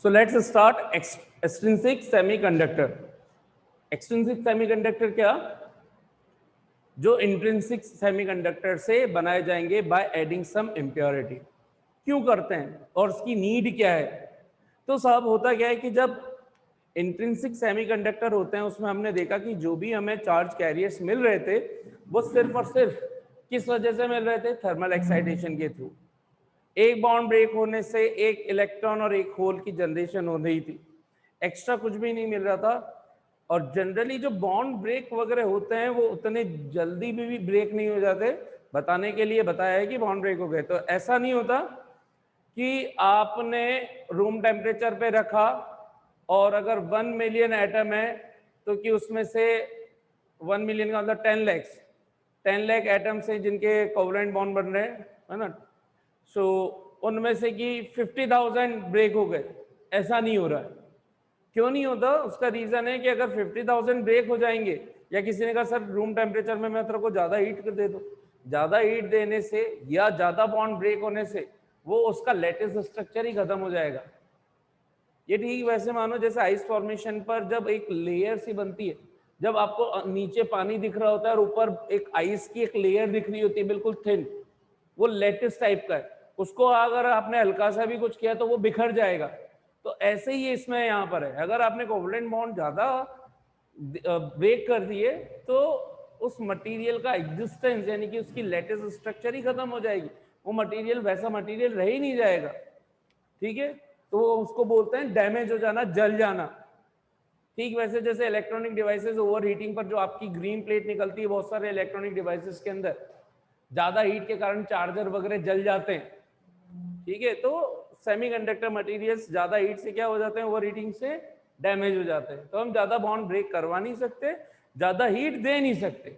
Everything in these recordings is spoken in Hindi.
So let's start extrinsic semiconductor. Extrinsic semiconductor क्या? जो इंट्रिंसिक सेमीकंडक्टर से बनाए जाएंगे बाय एडिंग सम इम्प्योरिटी। क्यों करते हैं और उसकी नीड क्या है? तो साहब होता क्या है कि जब इंट्रिंसिक सेमीकंडक्टर होते हैं उसमें हमने देखा कि जो भी हमें चार्ज कैरियर्स मिल रहे थे वो सिर्फ और सिर्फ किस वजह से मिल रहे थे? थर्मल एक्साइटेशन के थ्रू। एक बॉन्ड ब्रेक होने से एक इलेक्ट्रॉन और एक होल की जनरेशन हो रही थी, एक्स्ट्रा कुछ भी नहीं मिल रहा था। और जनरली जो बॉन्ड ब्रेक वगैरह होते हैं वो उतने जल्दी भी ब्रेक नहीं हो जाते। बताने के लिए बताया है कि बॉन्ड ब्रेक हो गए, तो ऐसा नहीं होता कि आपने रूम टेम्परेचर पे रखा और अगर 1 मिलियन एटम है तो कि उसमें से 1 मिलियन का मतलब 10 लाख एटम से जिनके कोवलेंट बॉन्ड बन रहे हैं, है ना, सो उनमें से कि 50,000 ब्रेक हो गए, ऐसा नहीं हो रहा है। क्यों नहीं होता? उसका रीजन है कि अगर 50,000 ब्रेक हो जाएंगे या किसी ने कहा सर रूम टेम्परेचर में मैं तेरे को ज्यादा हीट कर दे दूं, ज्यादा हीट देने से या ज्यादा बॉन्ड ब्रेक होने से वो उसका लेटिस स्ट्रक्चर ही खत्म हो जाएगा। ये ठीक वैसे मानो जैसे आइस फॉर्मेशन पर जब एक लेयर सी बनती है, जब आपको नीचे पानी दिख रहा होता है और ऊपर एक आइस की एक लेयर दिख रही होती है बिल्कुल थिन, वो लेटिस टाइप का है, उसको अगर आपने हल्का सा भी कुछ किया तो वो बिखर जाएगा। तो ऐसे ही इसमें यहाँ पर है, अगर आपने कोवलेंट बॉन्ड ज्यादा ब्रेक कर दिए तो उस मटेरियल का एग्जिस्टेंस यानी कि उसकी लेटिस स्ट्रक्चर ही खत्म हो जाएगी, वो मटेरियल वैसा मटेरियल रह ही नहीं जाएगा। ठीक है, तो उसको बोलते हैं डैमेज हो जाना, जल जाना। ठीक वैसे जैसे इलेक्ट्रॉनिक डिवाइसेस ओवर हीटिंग पर जो आपकी ग्रीन प्लेट निकलती है बहुत सारे इलेक्ट्रॉनिक डिवाइसेस के अंदर, ज्यादा हीट के कारण चार्जर वगैरह जल जाते हैं। ठीक है, तो सेमीकंडक्टर मटेरियल्स ज्यादा हीट से क्या हो जाते हैं? ओवर हीटिंग से डैमेज हो जाते हैं। तो हम ज्यादा बॉन्ड ब्रेक करवा नहीं सकते, ज्यादा हीट दे नहीं सकते।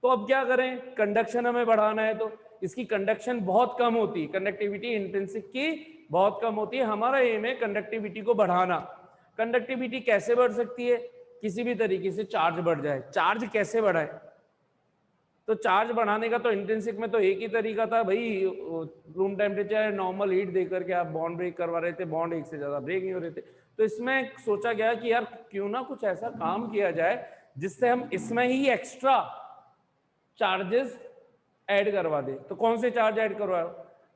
तो अब क्या करें? कंडक्शन हमें बढ़ाना है तो इसकी कंडक्शन बहुत कम होती है, कंडक्टिविटी इंट्रिंसिक की बहुत कम होती है। हमारा एम है कंडक्टिविटी को बढ़ाना। कंडक्टिविटी कैसे बढ़ सकती है? किसी भी तरीके से चार्ज बढ़ जाए। चार्ज कैसे बढ़ाए? तो चार्ज बढ़ाने का तो इंट्रिंसिक में तो एक ही तरीका था भाई, रूम टेम्परेचर नॉर्मल हीट देकर के आप बॉन्ड ब्रेक करवा रहे थे, बॉन्ड एक से ज्यादा ब्रेक नहीं हो रहे थे। तो इसमें सोचा गया कि यार क्यों ना कुछ ऐसा काम किया जाए जिससे हम इसमें ही एक्स्ट्रा चार्जेस ऐड करवा दे। तो कौन से चार्ज ऐड करवाओ?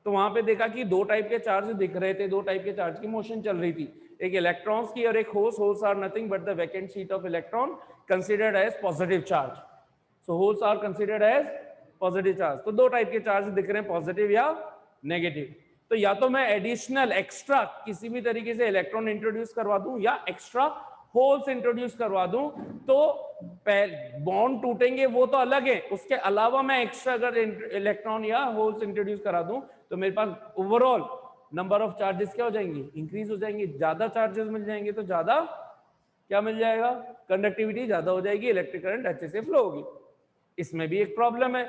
तो वहां पे देखा कि दो टाइप के चार्ज दिख रहे थे, दो टाइप के चार्ज की मोशन चल रही थी, एक इलेक्ट्रॉन्स की और एक holes. Holes are nothing but the vacant seat of electron considered as positive charge. So holes are considered as positive charge. तो दो टाइप के चार्ज दिख रहे हैं, पॉजिटिव या नेगेटिव। तो या तो मैं एडिशनल एक्स्ट्रा किसी भी तरीके से इलेक्ट्रॉन इंट्रोड्यूस करवा दूं या एक्स्ट्रा होल्स इंट्रोड्यूस करवा दूं, तो बॉन्ड टूटेंगे वो तो अलग है, उसके अलावा मैं एक्स्ट्रा अगर इलेक्ट्रॉन या होल्स इंट्रोड्यूस करा दूं तो मेरे पास ओवरऑल नंबर ऑफ चार्जेस क्या हो जाएंगे? इंक्रीज हो जाएंगे। ज्यादा चार्जेस मिल जाएंगे तो ज्यादा क्या मिल जाएगा? कंडक्टिविटी ज्यादा हो जाएगी, इलेक्ट्रिक करंट अच्छे से फ्लो होगी। इसमें भी एक प्रॉब्लम है,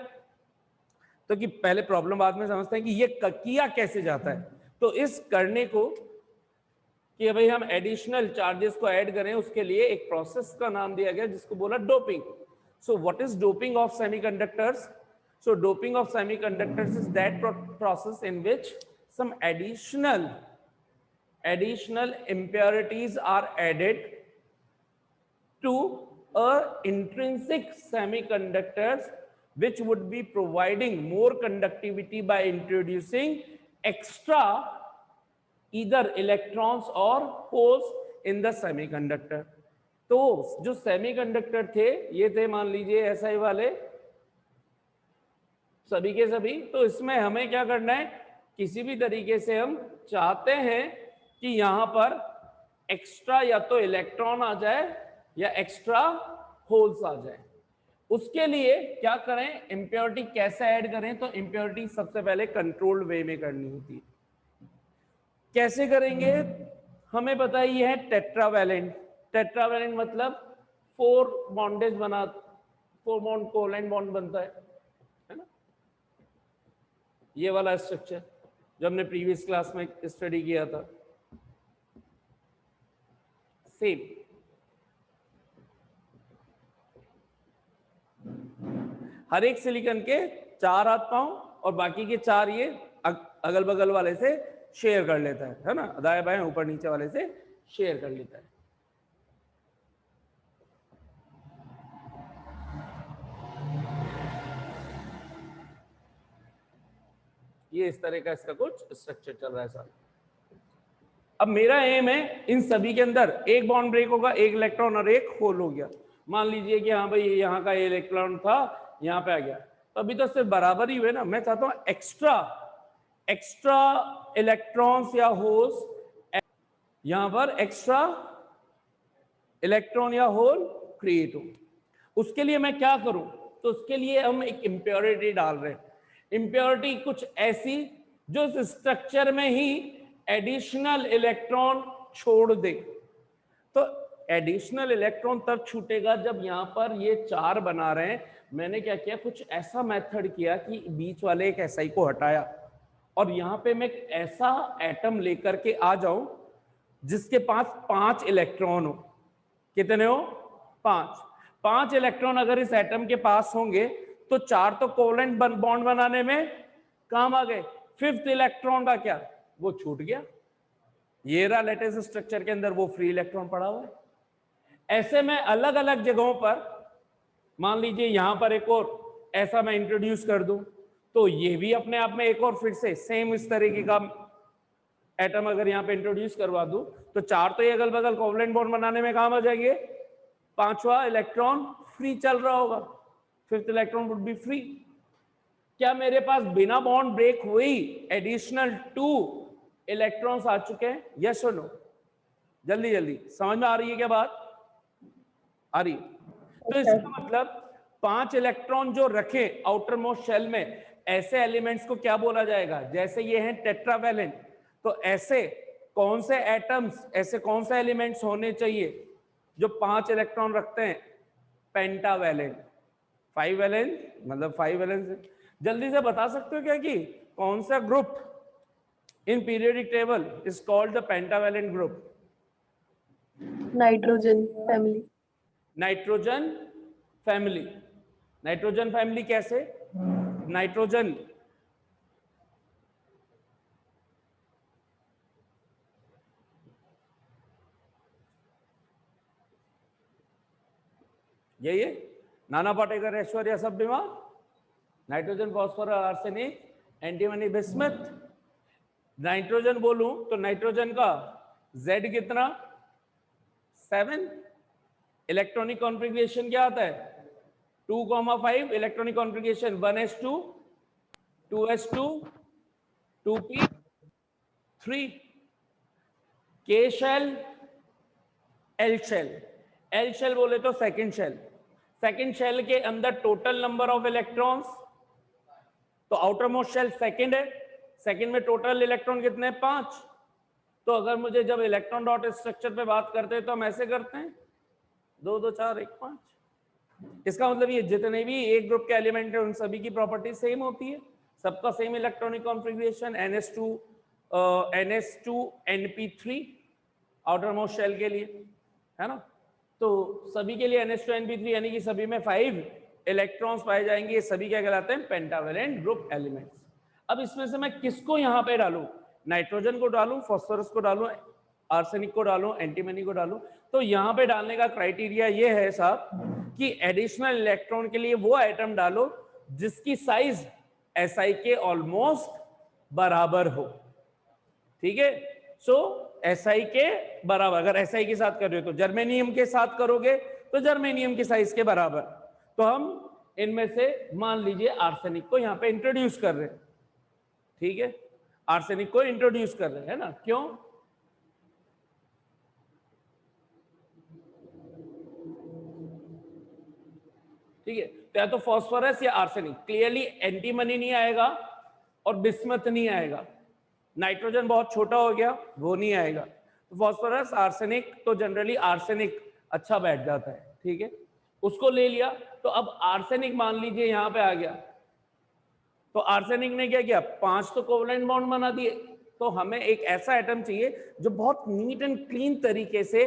तो कि पहले प्रॉब्लम बाद में समझते हैं कि ये किया कैसे जाता है। तो इस करने को कि भाई हम एडिशनल चार्जेस को ऐड करें, उसके लिए एक प्रोसेस का नाम दिया गया जिसको बोला doping. So what is doping of semiconductors? So doping of semiconductors is that process in which some additional impurities are added to a intrinsic semiconductors which would be providing more conductivity by introducing extra either electrons or holes in the semiconductor। तो जो सेमीकंडक्टर थे ये थे मान लीजिए SI वाले सभी के सभी। तो इसमें हमें क्या करना है? किसी भी तरीके से हम चाहते हैं कि यहां पर एक्स्ट्रा या तो इलेक्ट्रॉन आ जाए या एक्स्ट्रा होल्स आ जाए। उसके लिए क्या करें? इंप्योरिटी कैसे ऐड करें? तो इंप्योरिटी सबसे पहले कंट्रोल्ड वे में करनी होती है। कैसे करेंगे? हमें पता ही है टेट्रावैलेंट। टेट्रावैलेंट मतलब 4 बॉन्डेज बना, 4 बॉन्ड कोवलेंट बॉन्ड बनता है ना, ये वाला स्ट्रक्चर जो हमने प्रीवियस क्लास में स्टडी किया था। सेम हर एक सिलिकॉन के 4 हाथ पांव और बाकी के 4 ये अगल बगल वाले से शेयर कर लेता है ना, दाएं बाएं ऊपर नीचे वाले से शेयर कर लेता है। ये इस तरह का इसका कुछ स्ट्रक्चर चल रहा है साहब। अब मेरा एम है इन सभी के अंदर एक बॉन्ड ब्रेक होगा, एक इलेक्ट्रॉन और एक होल हो गया। मान लीजिए कि हाँ भाई यहाँ का इलेक्ट्रॉन था, यहाँ पे आ गया, तो अभी तो सिर्फ बराबर ही हुए ना। मैं चाहता हूँ एक्स्ट्रा इलेक्ट्रॉन्स या होल्स, यहाँ पर एक्स्ट्रा इलेक्ट्रॉन या होल क्रिएट हो। उसके लिए मैं क्या करूं? तो उसके लिए हम एक इम्प्योरिटी डाल रहे हैं। इम्प्योरिटी कुछ ऐसी जो इस स्ट्रक्चर में ही एडिशनल इलेक्ट्रॉन छोड़ दे। तो एडिशनल इलेक्ट्रॉन तब छूटेगा जब यहां पर ये 4 बना रहे हैं। मैंने क्या किया, कुछ ऐसा मेथड किया कि बीच वाले एक SI को हटाया और यहां पे मैं एक ऐसा एटम लेकर के आ जाऊं जिसके पास 5 इलेक्ट्रॉन हो। कितने हो? 5 इलेक्ट्रॉन अगर इस एटम के पास होंगे तो 4 तो कोवेलेंट बॉन्ड बनाने में काम आ गए। 5th इलेक्ट्रॉन का क्या, वो छूट गया। ये रहा लेटेस्ट स्ट्रक्चर के अंदर वो फ्री इलेक्ट्रॉन पड़ा हुआ है। ऐसे में अलग अलग जगहों पर, मान लीजिए यहां पर एक और ऐसा मैं इंट्रोड्यूस कर दूं, तो ये भी अपने आप में एक और फिर से सेम इस तरीके का एटम अगर यहाँ पे इंट्रोड्यूस करवा दूं तो 4 तो ये अगल बगल कोवेलेंट बॉन्ड बनाने में काम आ जाएंगे, 5वां इलेक्ट्रॉन फ्री चल रहा होगा, 5th electron would be free. क्या मेरे पास बिना बॉन्ड ब्रेक हुई एडिशनल 2 इलेक्ट्रॉन्स आ चुके हैं? यस और नो? जल्दी जल्दी समझ में आ रही है क्या बात? आ रही? तो इसका मतलब 5 इलेक्ट्रॉन जो रखे आउटर मोस्ट शेल में, ऐसे एलिमेंट्स को क्या बोला जाएगा? जैसे ये हैं टेट्रावैलेंट, तो ऐसे कौन से एटम्स, ऐसे कौन से एलिमेंट्स होने चाहिए जो 5 इलेक्ट्रॉन रखते हैं? पेंटावैलेंट। 5 वैलेंट मतलब 5 वैलेंस। जल्दी से बता सकते हो क्या कि कौन सा group in periodic table is called the pentavalent group? Nitrogen family. Nitrogen family. Nitrogen family कैसे? नाइट्रोजन ये नाना पाटेकर, ऐश्वर्या सब बीमार। Nitrogen, phosphorus, arsenic, antimony, bismuth. Nitrogen बोलूं तो नाइट्रोजन का Z कितना? 7। इलेक्ट्रॉनिक कॉन्फ़िगरेशन क्या आता है? 2,5 electronic configuration, 1s2 2s2 2p3 K shell L shell. L shell बोले तो सेकंड शेल। सेकंड शेल के अंदर टोटल नंबर ऑफ इलेक्ट्रॉन्स, तो आउटर मोस्ट शेल सेकंड है, सेकंड में टोटल इलेक्ट्रॉन कितने हैं? 5। तो अगर मुझे जब इलेक्ट्रॉन डॉट स्ट्रक्चर पे बात करते हैं तो हम ऐसे करते हैं 2 2 4 1 5। इसका मतलब ये जितने भी एक ग्रुप के एलिमेंट है उन सभी की प्रॉपर्टी सेम होती है, सबका same electronic configuration. NS2 NP3 outer most shell के लिए, है ना? तो सभी के लिए NS2 NP3 यानी कि सभी में 5 इलेक्ट्रॉन्स पाए जाएंगे। ये सभी क्या कहलाते हैं? Pentavalent group elements. अब इसमें से मैं किसको यहां पे डालूं? नाइट्रोजन को डालूं, फास्फोरस को डालूं, आर्सेनिक को डालूं, एंटीमनी को डालूं? तो यहां पे डालने का क्राइटेरिया ये है साहब कि एडिशनल इलेक्ट्रॉन के लिए वो एटम डालो जिसकी साइज SI के ऑलमोस्ट बराबर हो। ठीक है? सो SI के बराबर, अगर SI के साथ कर रहे हो तो जर्मेनियम के साथ करोगे तो जर्मेनियम की साइज के बराबर। तो हम इनमें से मान लीजिए आर्सेनिक को यहां पे इंट्रोड्यूस कर रहे हैं। ठीक है? आर्सेनिक को इंट्रोड्यूस कर रहे हैं ना? क्यों? ठीक है, तो या तो फास्फोरस या आर्सेनिक। क्लियरली एंटीमनी नहीं आएगा और बिस्मथ नहीं आएगा। नाइट्रोजन बहुत छोटा हो गया, वो नहीं आएगा। तो फास्फोरस, आर्सेनिक, तो जनरली आर्सेनिक अच्छा बैठ जाता है। ठीक है, उसको ले लिया। तो अब आर्सेनिक मान लीजिए यहां पे आ गया, तो आर्सेनिक ने क्या किया? 5 तो कोवेलेंट बॉन्ड बना दिए। तो हमें एक ऐसा एटम चाहिए जो बहुत नीट एंड क्लीन तरीके से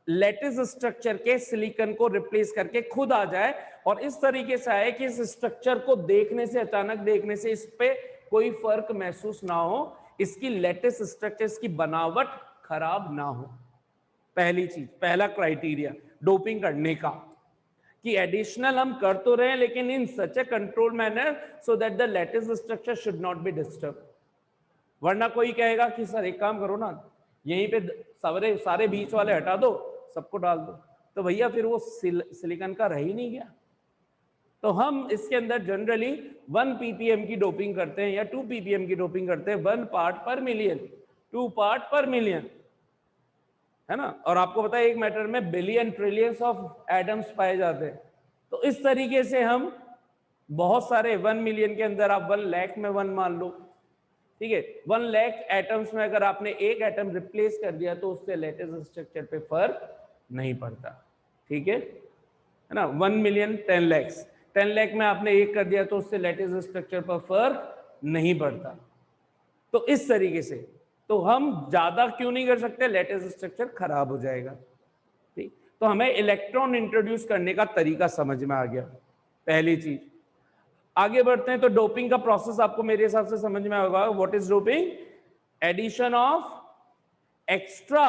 लेटिस स्ट्रक्चर के सिलिकॉन को रिप्लेस करके खुद आ जाए, और इस तरीके से आए कि इस स्ट्रक्चर को देखने से, अचानक देखने से इस पे कोई फर्क महसूस ना हो। इसकी लेटेस्ट स्ट्रक्चर्स की बनावट खराब ना हो। पहली चीज, पहला क्राइटेरिया डोपिंग करने का, कि एडिशनल हम कर तो रहे हैं लेकिन in such a control manner so that the latest structure should not be disturb. वरना कोई कहेगा कि सर एक काम करो ना, यहीं पे सारे बीच वाले हटा दो, सबको डाल दो, तो भैया फिर वो सिलिकॉन का रह ही नहीं गया। तो हम इसके अंदर जनरली 1 ppm की डोपिंग करते हैं या 2 ppm की डोपिंग करते हैं, 1 पार्ट पर मिलियन, 2 पार्ट पर मिलियन, है ना। और आपको पता है एक मैटर में बिलियन ट्रिलियंस ऑफ एटम्स पाए जाते हैं। तो इस तरीके से हम बहुत सारे 1 मिलियन के अंदर आप 1 लाख में 1 मान लो, ठीक है। 1 लाख एटम्स में अगर आपने एक एटम रिप्लेस कर दिया तो उससे लेटेस्ट स्ट्रक्चर पे फर्क नहीं पड़ता, ठीक है ना। 1 मिलियन 10 लाख, 10 लाख में आपने एक कर दिया तो उससे लेटेस्ट स्ट्रक्चर पर फर्क नहीं पड़ता। तो इस तरीके से तो हम ज्यादा क्यों नहीं कर सकते, लेटेस्ट स्ट्रक्चर खराब हो जाएगा, ठीक। तो हमें इलेक्ट्रॉन इंट्रोड्यूस करने का तरीका समझ में आ गया, पहली चीज। आगे बढ़ते हैं तो डोपिंग का प्रोसेस आपको मेरे हिसाब से समझ में होगा। What is doping? Addition of extra,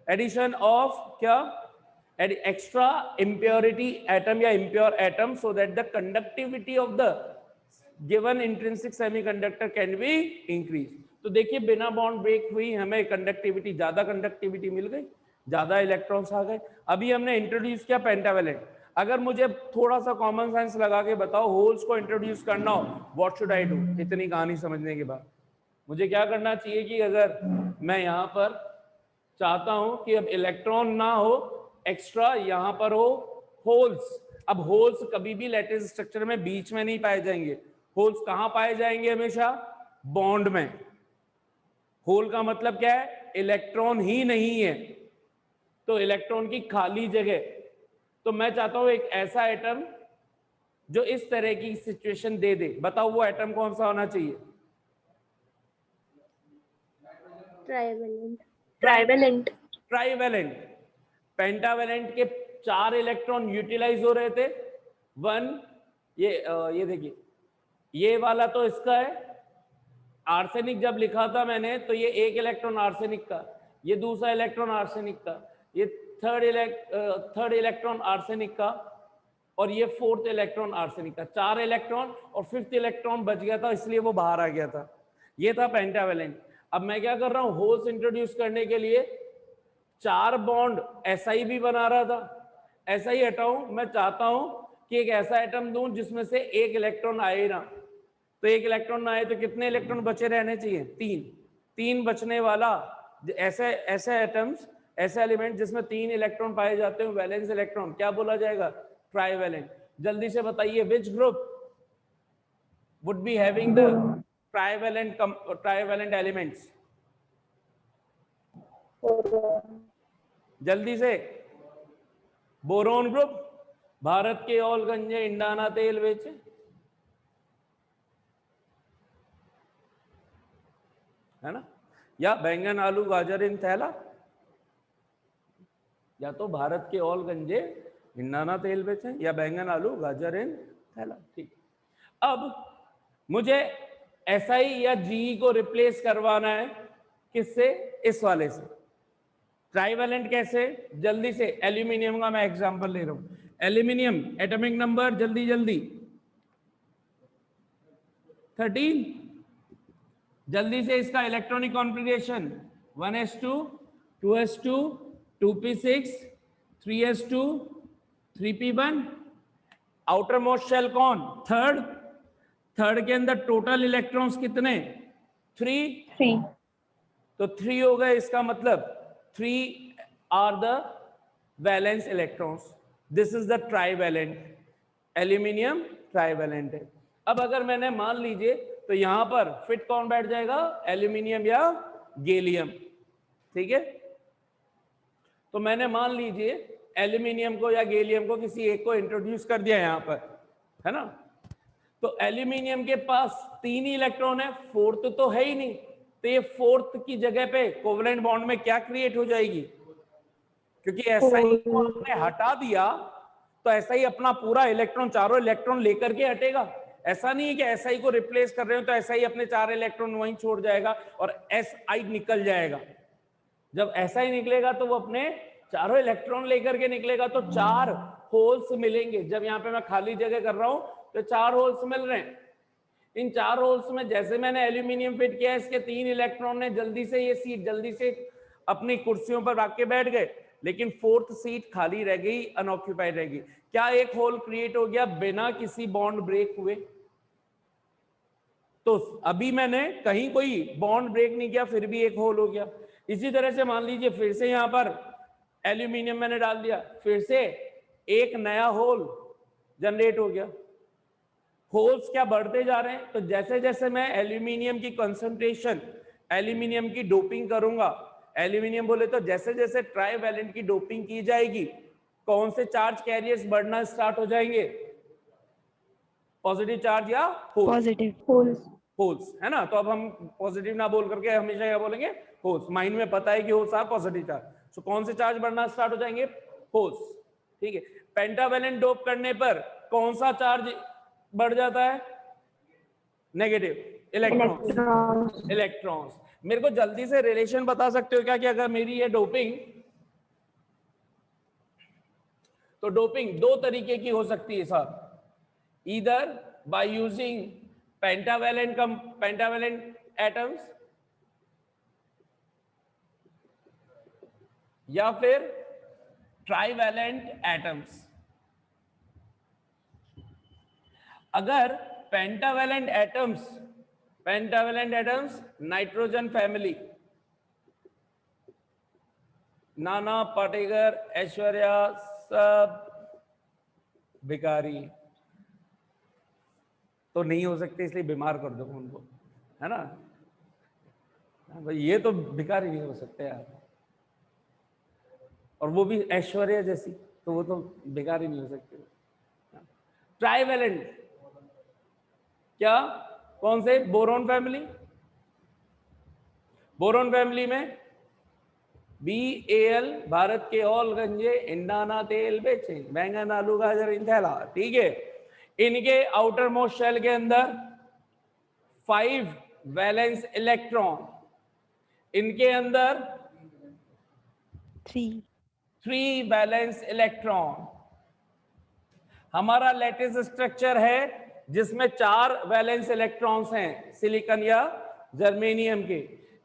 addition of क्या, एक्स्ट्रा इम्प्योरिटी एटम या impure atom so that the conductivity of the given intrinsic semiconductor can be increase. तो देखिए बिना बॉन्ड ब्रेक हुई हमें कंडक्टिविटी, ज्यादा कंडक्टिविटी मिल गई, ज्यादा इलेक्ट्रॉन्स आ गए। अभी हमने इंट्रोड्यूस किया पेंटावैलेंट। अगर मुझे थोड़ा सा कॉमन सेंस लगा के बताओ, होल्स को इंट्रोड्यूस करना हो, व्हाट शुड आई डू? इतनी कहानी समझने के बाद मुझे क्या करना चाहिए कि अगर मैं यहाँ पर चाहता हूं कि अब इलेक्ट्रॉन ना हो एक्स्ट्रा, यहां पर हो होल्स। अब होल्स कभी भी लैटिस स्ट्रक्चर में बीच में नहीं पाए जाएंगे। होल्स कहां पाए जाएंगे? हमेशा बॉन्ड में। होल का मतलब क्या है? इलेक्ट्रॉन ही नहीं है, तो इलेक्ट्रॉन की खाली जगह। तो मैं चाहता हूं एक ऐसा एटम जो इस तरह की सिचुएशन दे दे। बताओ वो एटम कौन सा होना चाहिए? ट्राइवेलेंट। ट्राइवेलेंट। ट्राइवेलेंट। पेंटावेलेंट के 4 इलेक्ट्रॉन यूटिलाइज हो रहे थे। 1 ये देखिए, ये वाला तो इसका है। आर्सेनिक जब लिखा था मैंने तो ये 1 इलेक्ट्रॉन आर्सेनिक का, ये दूसरा इलेक्ट्रॉन आर्सेनिक का, ये थर्ड इलेक्ट्रॉन आर्सेनिक का, और ये 4th इलेक्ट्रॉन आर्सेनिक का। 4 इलेक्ट्रॉन और 5th इलेक्ट्रॉन बच गया था, इसलिए वो बाहर आ गया था। ये था पेंटावेलेंट। अब मैं क्या कर रहा हूं, होल्स इंट्रोड्यूस करने के लिए 4 बॉन्ड SI भी बना रहा था। SI हटाऊं, मैं चाहता हूं कि एक ऐसा एटम दूं जिसमें से 1 इलेक्ट्रॉन आए ना। तो 1 इलेक्ट्रॉन ना आए तो कितने इलेक्ट्रॉन बचे रहने चाहिए? 3 बचने वाला ऐसे एटम्स, ऐसे एलिमेंट जिसमें 3 इलेक्ट्रॉन पाए जाते हैं, वैलेंस इलेक्ट्रॉन, क्या बोला जाएगा? ट्राइवेलेंट। जल्दी से बताइए which group would be having the trivalent elements? जल्दी से। Boron group. भारत के ऑल गंजे इंडाना तेल बेचे। है ना? या बैंगन आलू गाजर इन थैला, या तो भारत के ऑल गंजे इंडाना तेल बेचे या बैंगन आलू गाजर इन थैला, ठीक। अब मुझे SI या GE को रिप्लेस करवाना है, किससे? इस वाले से। ट्राइवेलेंट कैसे? जल्दी से। एल्यूमिनियम का मैं एग्जांपल ले रहा हूं। एल्यूमिनियम एटॉमिक नंबर जल्दी जल्दी 13। जल्दी से इसका electronic configuration 1s2 2s2 2p6 3s2 3p1। Outer most shell कौन? थर्ड के अंदर टोटल इलेक्ट्रॉन्स कितने? 3। तो 3 हो गए, इसका मतलब 3 are the valence electrons. This is the trivalent. Aluminium trivalent है। अब अगर मैंने मान लीजिए तो यहां पर फिट कौन बैठ जाएगा? एल्यूमिनियम या गैलियम, ठीक है। तो मैंने मान लीजिए एल्यूमिनियम को या गैलियम को किसी एक को इंट्रोड्यूस कर दिया यहां पर, है ना। तो एल्यूमिनियम के पास 3 ही इलेक्ट्रॉन है, 4th तो है ही नहीं। तो ये 4th की जगह पे कोवेलेंट बॉन्ड में क्या क्रिएट हो जाएगी? क्योंकि SI को आपने हटा दिया तो SI अपना पूरा इलेक्ट्रॉन, चारों इलेक्ट्रॉन लेकर के हटेगा। ऐसा नहीं है कि SI को रिप्लेस कर रहे हो तो SI अपने 4 इलेक्ट्रॉन वहीं छोड़ जाएगा और SI निकल जाएगा। जब SI निकलेगा तो वो अपने चारों इलेक्ट्रॉन लेकर के निकलेगा, तो 4 होल्स मिलेंगे। जब यहाँ पे मैं खाली जगह कर रहा हूं तो 4 होल्स मिल रहे हैं। इन 4 होल्स में जैसे मैंने एल्यूमिनियम फिट किया, इसके 3 इलेक्ट्रॉन ने जल्दी से ये सीट जल्दी से अपनी कुर्सियों पर रख के बैठ गए, लेकिन 4th सीट खाली रह गई, अनऑक्यूपाइड रह गई। क्या एक होल क्रिएट हो गया बिना किसी बॉन्ड ब्रेक हुए? तो अभी मैंने कहीं कोई बॉन्ड ब्रेक नहीं किया, फिर भी एक होल हो गया। इसी तरह से मान लीजिए फिर से यहां पर एल्यूमिनियम मैंने डाल दिया, फिर से एक नया होल जनरेट हो गया। होल्स क्या बढ़ते जा रहे हैं? तो जैसे जैसे मैं एल्यूमिनियम की कंसंट्रेशन, एल्यूमिनियम की डोपिंग करूंगा, एल्यूमिनियम बोले तो जैसे जैसे ट्राईवैलेंट की डोपिंग की जाएगी, कौन से चार्ज कैरियर्स बढ़ना स्टार्ट हो जाएंगे? पॉजिटिव चार्ज या होल्स? Positive holes. होल्स, है ना। तो अब हम पॉजिटिव ना बोल करके हमेशा क्या बोलेंगे? होल्स। माइंड में पता है कि होल्स आर पॉजिटिव चार्ज, तो कौन से चार्ज बढ़ना स्टार्ट हो जाएंगे? होल्स। ठीक है। पेंटावैलेंट डोप करने पर कौन सा चार्ज बढ़ जाता है? नेगेटिव। इलेक्ट्रॉन्स। इलेक्ट्रॉन्स। मेरे को जल्दी से रिलेशन बता सकते हो क्या कि अगर मेरी ये डोपिंग, तो डोपिंग दो तरीके की हो सकती है sir, either by using pentavalent atoms या फिर ट्राईवैलेंट एटम्स। अगर pentavalent atoms nitrogen family, Nana Patekar, Aishwarya, सब भिखारी, तो नहीं हो सकते, इसलिए बीमार कर दो उनको, है ना। भाई ये तो भिखारी नहीं हो सकते यार, और वो भी ऐश्वर्या जैसी, तो वो तो भिखारी नहीं हो सकते। ट्राईवैलेंट क्या? कौन से? Boron family. बोरॉन फैमिली में BAL, भारत के ऑल गंजे इंडाना तेल बेचे, बैंगन आलू गाजर इंथैला, ठीक है। इनके आउटर मोस्ट शेल के अंदर 5 वैलेंस इलेक्ट्रॉन, इनके अंदर 3 वैलेंस इलेक्ट्रॉन। हमारा लेटेस्ट स्ट्रक्चर है जिसमें 4 वैलेंस इलेक्ट्रॉन्स हैं सिलिकॉन या जर्मेनियम के।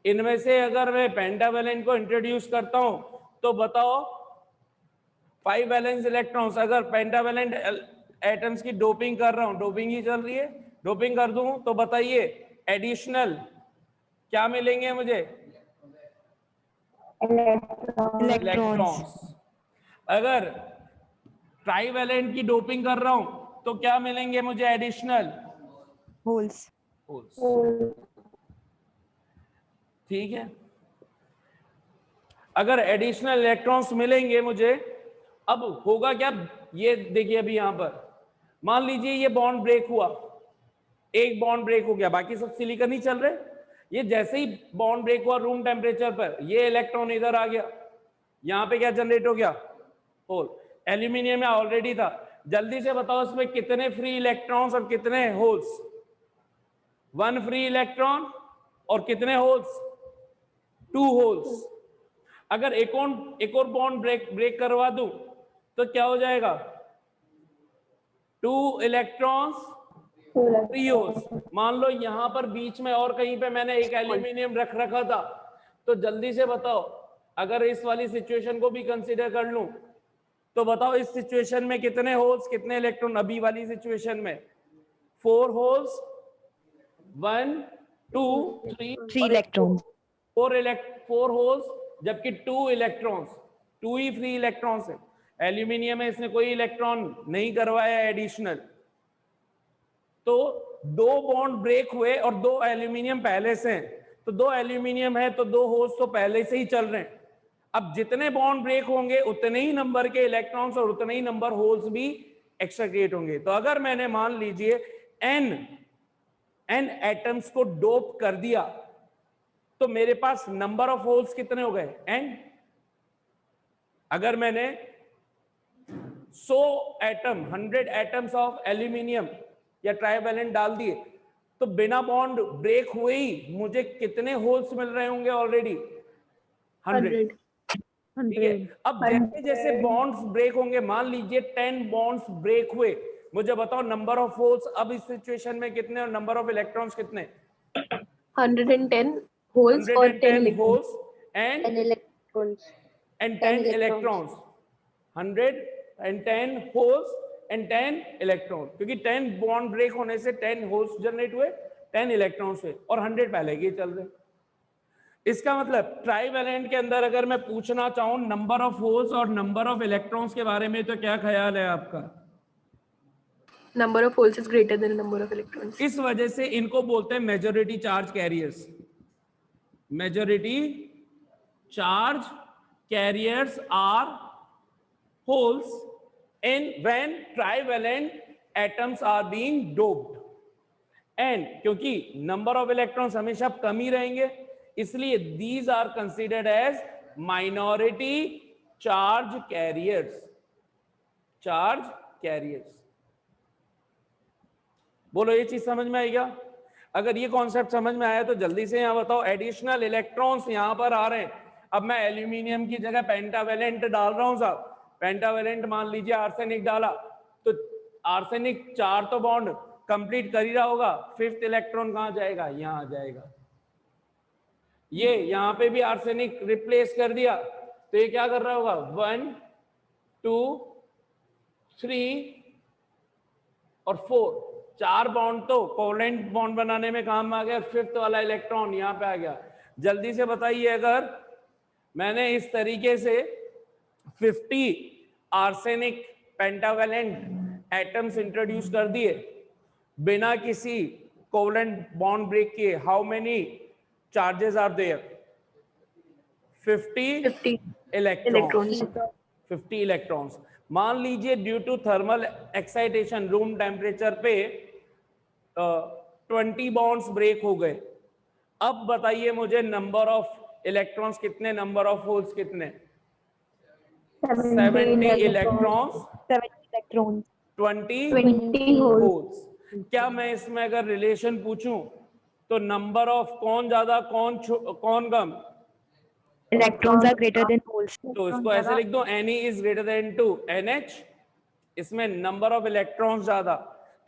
इनमें से अगर मैं पेंटावैलेंट को इंट्रोड्यूस करता हूं तो बताओ 5 वैलेंस इलेक्ट्रॉन्स, अगर पेंटावैलेंट एटम्स की डोपिंग कर रहा हूं, डोपिंग ही चल रही है, डोपिंग कर दूं तो बताइए एडिशनल क्या मिलेंगे मुझे? इलेक्ट्रॉन्स। अगर ट्राईवैलेंट की डोपिंग कर रहा हूं तो क्या मिलेंगे मुझे? Additional holes. ठीक है। अगर एडिशनल इलेक्ट्रॉन्स मिलेंगे मुझे, अब होगा क्या? ये देखिए अभी यहां पर मान लीजिए ये बॉन्ड ब्रेक हुआ, एक बॉन्ड ब्रेक हो गया, बाकी सब सिलिकॉन ही चल रहे। ये जैसे ही बॉन्ड ब्रेक हुआ रूम टेम्परेचर पर, ये इलेक्ट्रॉन इधर आ गया, यहां पे क्या जनरेट हो गया? होल। एल्यूमिनियम में ऑलरेडी था। जल्दी से बताओ इसमें कितने फ्री इलेक्ट्रॉन्स और कितने होल्स? 1 फ्री इलेक्ट्रॉन और कितने होल्स? 2 होल्स। अगर एक और बॉन्ड ब्रेक करवा दूं तो क्या हो जाएगा? 2 इलेक्ट्रॉन्स 3 होल्स। मान लो यहां पर बीच में और कहीं पे मैंने एक एल्यूमिनियम रख रखा था, तो जल्दी से बताओ अगर इस वाली सिचुएशन को भी कंसीडर कर लूं तो बताओ इस सिचुएशन में कितने होल्स कितने इलेक्ट्रॉन? अभी वाली सिचुएशन में 4 होल्स, 1 2 3 इलेक्ट्रॉन, 4 होल्स, जबकि 2 इलेक्ट्रॉन्स, 2 ही फ्री इलेक्ट्रॉन्स है। एल्यूमिनियम में इसने कोई इलेक्ट्रॉन नहीं करवाया एडिशनल, तो 2 बॉन्ड ब्रेक हुए और 2 एल्यूमिनियम पहले से हैं, तो 2 एल्यूमिनियम है तो 2 होल्स तो पहले से ही चल रहे हैं। अब जितने बॉन्ड ब्रेक होंगे उतने ही नंबर के इलेक्ट्रॉन्स और उतने ही नंबर होल्स भी एक्स्ट्रा क्रिएट होंगे। तो अगर मैंने मान लीजिए n एटम्स को डोप कर दिया तो मेरे पास नंबर ऑफ होल्स कितने हो गए? n। अगर मैंने 100 एटम्स ऑफ एल्यूमिनियम या ट्राइवेलेंट डाल दिए, तो बिना बॉन्ड ब्रेक हुए ही मुझे कितने होल्स मिल रहे होंगे ऑलरेडी? 100। ठीक है, अब जैसे जैसे बॉन्ड्स ब्रेक होंगे, मान लीजिए 10 बॉन्ड्स ब्रेक हुए, मुझे बताओ नंबर ऑफ होल्स अब इस सिचुएशन में कितने और नंबर ऑफ इलेक्ट्रॉन्स कितने? 110 holes or 10 110 electrons. holes 10 electrons. and 10 10 electrons. 110 holes and 10 electrons, क्योंकि 10 बॉन्ड ब्रेक होने से 10 होल्स जनरेट हुए, 10 इलेक्ट्रॉन्स हुए, और 100 पहले के चल रहे। इसका मतलब ट्राइवेलेंट के अंदर अगर मैं पूछना चाहूं नंबर ऑफ होल्स और नंबर ऑफ इलेक्ट्रॉन्स के बारे में, तो क्या ख्याल है आपका? Number of holes is greater than number of electrons. इस वजह से इनको बोलते हैं majority charge carriers. Majority charge carriers are holes in when trivalent atoms are being doped, and क्योंकि नंबर ऑफ इलेक्ट्रॉन्स हमेशा कम ही रहेंगे, इसलिए these are considered as minority charge carriers. Charge carriers, बोलो ये चीज समझ में आई क्या? अगर ये कॉन्सेप्ट समझ में आया तो जल्दी से यहां बताओ एडिशनल इलेक्ट्रॉन्स यहां पर आ रहे हैं। अब मैं एल्यूमिनियम की जगह पेंटावेलेंट डाल रहा हूं साहब, पेंटावेलेंट मान लीजिए आर्सेनिक डाला, तो आर्सेनिक 4 तो बॉन्ड कंप्लीट कर ही रहा होगा, 5th इलेक्ट्रॉन कहां जाएगा? यहां जाएगा। ये यहां पे भी आर्सेनिक रिप्लेस कर दिया, तो ये क्या कर रहा होगा? 1 2 3 और 4, 4 बॉन्ड तो कोवेलेंट बॉन्ड बनाने में काम आ गया, 5th वाला इलेक्ट्रॉन यहां पे आ गया। जल्दी से बताइए, अगर मैंने इस तरीके से 50 आर्सेनिक पेंटावेलेंट एटम्स इंट्रोड्यूस कर दिए बिना किसी कोवेलेंट बॉन्ड ब्रेक किए, how many charges are there? 50 electrons. 50 electrons. मान लीजिए due to thermal excitation room temperature पे 20 बॉन्ड्स ब्रेक हो गए। अब बताइए मुझे नंबर ऑफ इलेक्ट्रॉन्स कितने, नंबर ऑफ होल्स कितने? 70 इलेक्ट्रॉन्स 20 होल्स। क्या मैं इसमें अगर रिलेशन पूछूं तो नंबर ऑफ कौन ज्यादा कौन कम? Electrons are greater than holes. तो इसको ऐसे लिख दो, Ne is greater than 2 NH, इसमें नंबर ऑफ इलेक्ट्रॉन्स ज्यादा,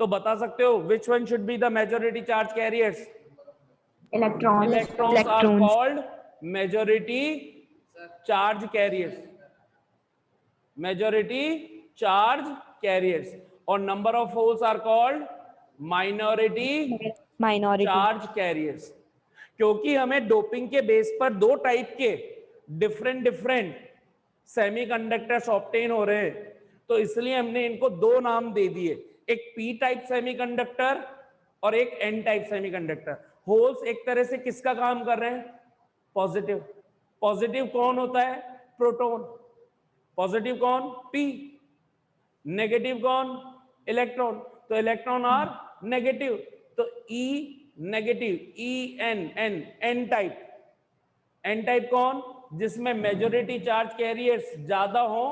तो बता सकते हो which one should be the majority charge carriers? Electrons. Electrons are called majority charge carriers. Majority charge carriers, और number of holes are called minority charge carriers. क्योंकि हमें डोपिंग के बेस पर 2 टाइप के डिफरेंट सेमीकंडक्टर्स ऑब्टेन हो रहे हैं, तो इसलिए हमने इनको 2 नाम दे दिए, एक पी टाइप सेमीकंडक्टर और एक एन टाइप सेमीकंडक्टर। होल्स एक तरह से किसका काम कर रहे हैं? पॉजिटिव। पॉजिटिव कौन होता है? प्रोटॉन। पॉजिटिव कौन? पी। नेगेटिव कौन? इलेक्ट्रॉन। तो इलेक्ट्रॉन आर नेगेटिव, तो E negative, E N N, N type. N type कौन? जिसमें मेजॉरिटी चार्ज कैरियर्स ज्यादा हो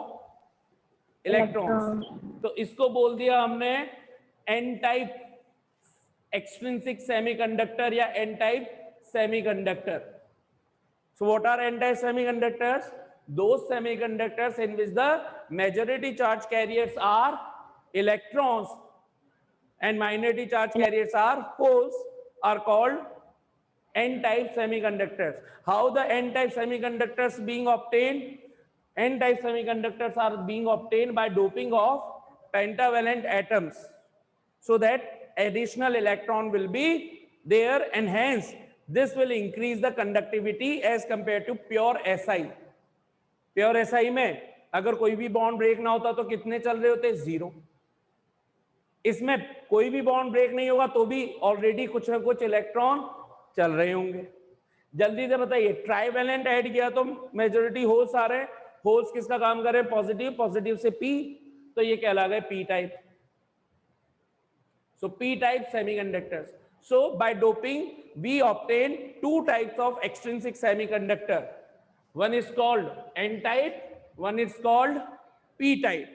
इलेक्ट्रॉन्स, तो इसको बोल दिया हमने एन टाइप एक्सट्रिंसिक सेमीकंडक्टर या N type semiconductor. So what are n-type semiconductors? Those semiconductors in which the majority charge carriers are electrons and minority charge carriers are holes are called n-type semiconductors. How the n-type semiconductors being obtained? N-type semiconductors are being obtained by doping of pentavalent atoms, so that additional electron will be there, and hence this will increase the conductivity as compared to pure Si. Pure Si में अगर कोई भी बॉन्ड ब्रेक ना होता तो कितने चल रहे होते? 0। इसमें कोई भी बॉन्ड ब्रेक नहीं होगा तो भी ऑलरेडी कुछ ना कुछ इलेक्ट्रॉन चल रहे होंगे। जल्दी से बताइए, ट्राइवेलेंट ऐड किया तो मेजॉरिटी होल्स आ रहे हैं, होल्स किसका काम कर रहे हैं? पॉजिटिव, पॉजिटिव से पी, तो ये कहला गए P type. So p-type semiconductors. So by doping we obtain 2 types of extrinsic semiconductor. One is called n-type, one is called p-type.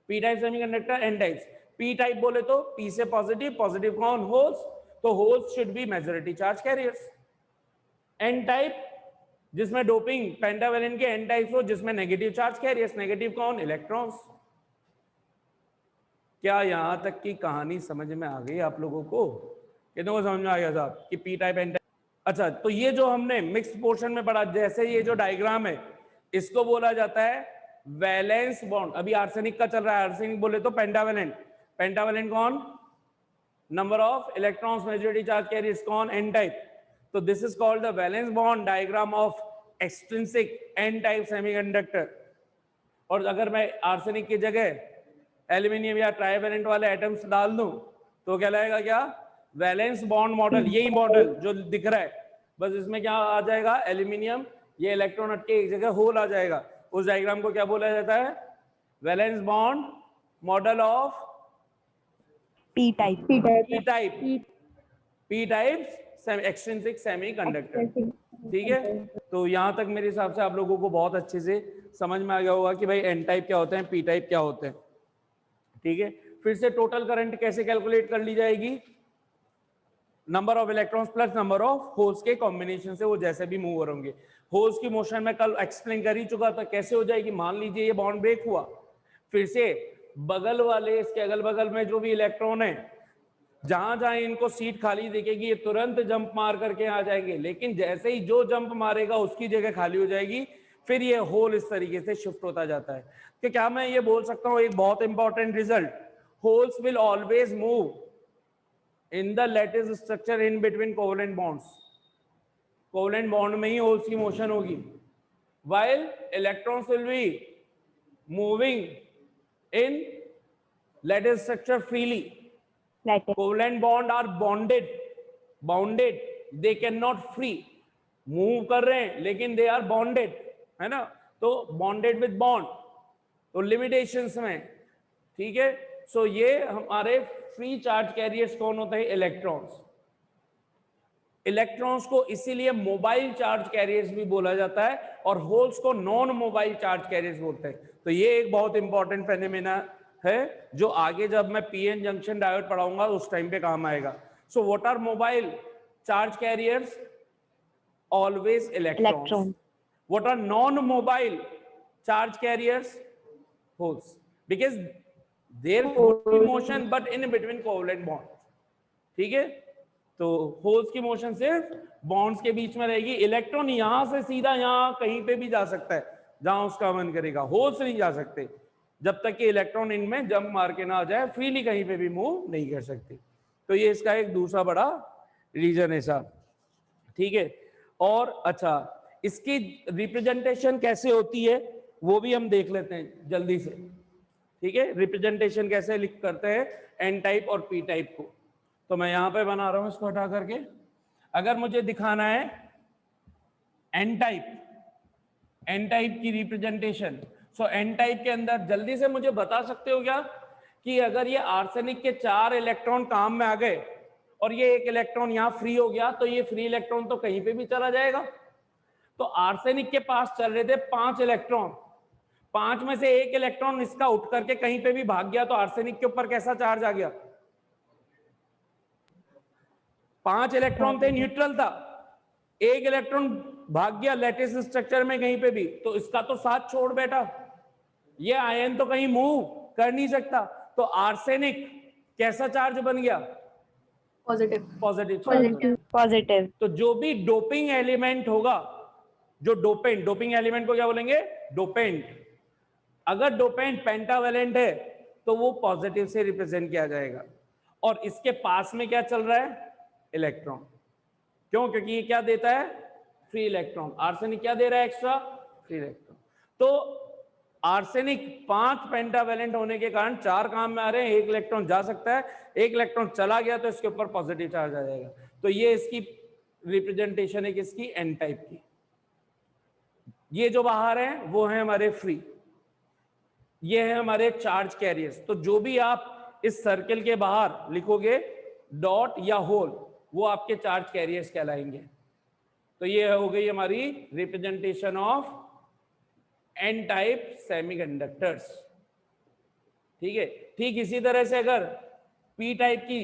P-type semiconductor, n-types. P type बोले तो पी से पॉजिटिव, पॉजिटिव कौन? होल्स, तो holes should be majority charge carriers. N type जिसमें डोपिंग पेंटावेलेंट के एन टाइप्स हो जिसमें नेगेटिव चार्ज कैरियर्स, नेगेटिव कौन? इलेक्ट्रॉन्स। क्या यहां तक की कहानी समझ में आ गई आप लोगों को? कितनों को समझ में आ गया साहब कि पी टाइप एन टाइप? अच्छा, तो ये जो हमने मिक्स पोर्शन में पढ़ा, जैसे ये जो डायग्राम है इसको बोला जाता है वैलेंस बॉन्ड। अभी आर्सेनिक का चल रहा है, आर्सेनिक बोले तो पेंटावेलेंट, पेंटावेलेंट कौन? Number of electrons majority charge carriers कौन? N type. तो this is called the valence bond diagram of extrinsic N type semiconductor. और अगर मैं आर्सेनिक की जगह एल्यूमिनियम या ट्राइवेलेंट वाले एटम्स डाल दूं तो क्या लगेगा? क्या? Valence bond model. यही मॉडल जो दिख रहा है, बस इसमें क्या आ जाएगा? एल्यूमिनियम, ये इलेक्ट्रॉन हटके एक जगह होल आ जाएगा। उस डायग्राम को क्या बोला जाता है? Valence bond model of P type. P type, P type extrinsic semiconductor. ठीक है, तो यहां तक मेरे हिसाब से आप लोगों को बहुत अच्छे से समझ में आ गया होगा कि भाई एन टाइप क्या होते हैं, पी टाइप क्या होते हैं। ठीक है, फिर से टोटल करंट कैसे कैलकुलेट कर ली जाएगी? Number of electrons plus number of holes के कॉम्बिनेशन से वो जैसे भी मूव होंगे। होल्स की मोशन में कल एक्सप्लेन कर ही चुका था कैसे हो जाएगी। मान लीजिए ये बॉन्ड ब्रेक हुआ, फिर से बगल वाले, इसके अगल बगल में जो भी इलेक्ट्रॉन है, जहां जहां इनको सीट खाली दिखेगी ये तुरंत जंप मार करके आ जाएंगे, लेकिन जैसे ही जो जंप मारेगा उसकी जगह खाली हो जाएगी, फिर ये होल इस तरीके से शिफ्ट होता जाता है। कि क्या मैं ये बोल सकता हूं एक बहुत important result, holes will always move in the lattice structure in between covalent bonds. Covalent bond में ही होल्स की मोशन होगी, while electrons will be moving in lattice structure freely. Lattice. Covalent bond are bounded, they cannot free move कर रहे हैं लेकिन they are bonded, है ना? तो bonded with bond, तो limitations में, ठीक है। सो ये हमारे फ्री चार्ज कैरियर्स कौन होते हैं? इलेक्ट्रॉन्स। इलेक्ट्रॉन्स को इसीलिए मोबाइल चार्ज कैरियर्स भी बोला जाता है और होल्स को नॉन मोबाइल चार्ज कैरियर्स बोलते हैं। तो ये एक बहुत इंपॉर्टेंट फेनोमेना है जो आगे जब मैं पीएन जंक्शन डायोड पढ़ाऊंगा उस टाइम पे काम आएगा। So what are mobile charge carriers? Always electrons. What are non mobile charge carriers? Holes, because there would be motion but in between covalent bond. ठीक है, तो होल्स की मोशन सिर्फ बॉन्ड्स के बीच में रहेगी। इलेक्ट्रॉन यहां से सीधा यहां कहीं पे भी जा सकता है जहां उसका मन करेगा, होल्स नहीं जा सकते जब तक कि इलेक्ट्रॉन इनमें जंप मार के ना आ जाए, फ्रीली कहीं पे भी मूव नहीं कर सकते। तो ये इसका एक दूसरा बड़ा रीजन है साहब। ठीक है, और अच्छा इसकी रिप्रेजेंटेशन कैसे होती है वो भी हम देख लेते हैं जल्दी से। ठीक है, रिप्रेजेंटेशन कैसे लिख करते हैं एन टाइप और पी टाइप को। तो मैं यहां पे बना रहा हूं इसको हटा करके। अगर मुझे दिखाना है एन टाइप की रिप्रेजेंटेशन, सो एन टाइप के अंदर जल्दी से मुझे बता सकते हो क्या कि अगर ये आर्सेनिक के 4 इलेक्ट्रॉन काम में आ गए और ये एक इलेक्ट्रॉन यहां फ्री हो गया, तो ये फ्री इलेक्ट्रॉन तो कहीं पे भी चला जाएगा। तो आर्सेनिक के पास चल रहे थे 5 इलेक्ट्रॉन, 5 में से एक इलेक्ट्रॉन इसका उठ करके कहीं पे भी भाग गया, तो आर्सेनिक के ऊपर कैसा चार्ज आ गया? 5 इलेक्ट्रॉन थे, न्यूट्रल था, एक इलेक्ट्रॉन भाग गया लैटिस स्ट्रक्चर में कहीं पे भी, तो इसका तो साथ छोड़ बैठा, ये आयन तो कहीं मूव कर नहीं सकता। तो आर्सेनिक कैसा चार्ज बन गया? पॉजिटिव। Positive. तो जो भी डोपिंग एलिमेंट होगा, जो डोपिंग एलिमेंट को क्या बोलेंगे? डोपेंट। अगर डोपेंट पेंटावेलेंट है तो वो पॉजिटिव से रिप्रेजेंट किया जाएगा। और इसके पास में क्या चल रहा है? इलेक्ट्रॉन। क्यों? क्योंकि ये क्या देता है? Free electron. आर्सेनिक क्या दे रहा है? Extra free electron. तो आर्सेनिक 5 पेंटावेलेंट होने के कारण 4 काम में आ रहे हैं, एक इलेक्ट्रॉन जा सकता है, एक इलेक्ट्रॉन चला गया तो इसके ऊपर पॉजिटिव चार्ज आ जाएगा। तो ये इसकी रिप्रेजेंटेशन है किसकी? एन टाइप की। ये जो बाहर है वो है हमारे फ्री, ये है हमारे चार्ज कैरियर्स। तो जो भी आप इस सर्कल के बाहर लिखोगे डॉट या होल, वो आपके चार्ज कैरियर्स कहलाएंगे। तो ये हो गई हमारी representation of N type semiconductors. ठीक है। ठीक इसी तरह से अगर पी टाइप की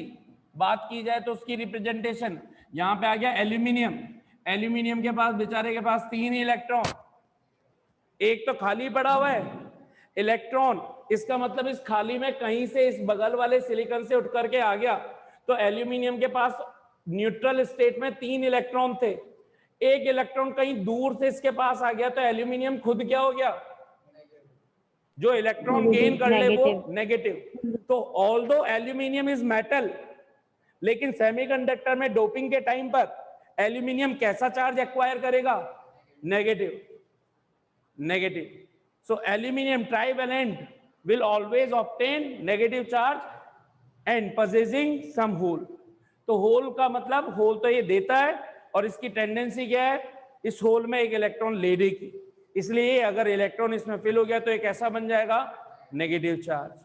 बात की जाए तो उसकी रिप्रेजेंटेशन यहां पे आ गया एल्यूमिनियम। एल्यूमिनियम के पास बेचारे के पास 3 इलेक्ट्रॉन, एक तो खाली पड़ा हुआ है इलेक्ट्रॉन, इसका मतलब इस खाली में कहीं से इस बगल वाले सिलिकॉन से उठ करके आ गया। तो एल्यूमिनियम के पास न्यूट्रल स्टेट में 3 इलेक्ट्रॉन थे, एक इलेक्ट्रॉन कहीं दूर से इसके पास आ गया, तो एल्यूमिनियम खुद क्या हो गया, जो इलेक्ट्रॉन गेन कर ले वो नेगेटिव। तो ऑल्दो एल्यूमिनियम इज मेटल, लेकिन सेमीकंडक्टर में डोपिंग के टाइम पर एल्यूमिनियम कैसा चार्ज एक्वायर करेगा, negative. Negative. So aluminium trivalent will always obtain negative charge and possessing some hole। तो होल का मतलब, होल तो ये देता है और इसकी टेंडेंसी क्या है, इस होल में एक इलेक्ट्रॉन लेने की, इसलिए अगर इलेक्ट्रॉन इसमें फिल हो गया तो एक ऐसा बन जाएगा नेगेटिव चार्ज।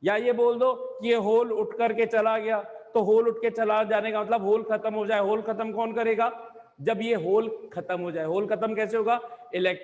या ये बोल दो कि ये होल उठ करके चला गया, तो होल उठ के चला जाने का मतलब होल खत्म हो जाए। होल खत्म कौन करेगा, जब ये होल खत्म हो जाए। होल खत्म कैसे होगा, इलेक्ट्रॉन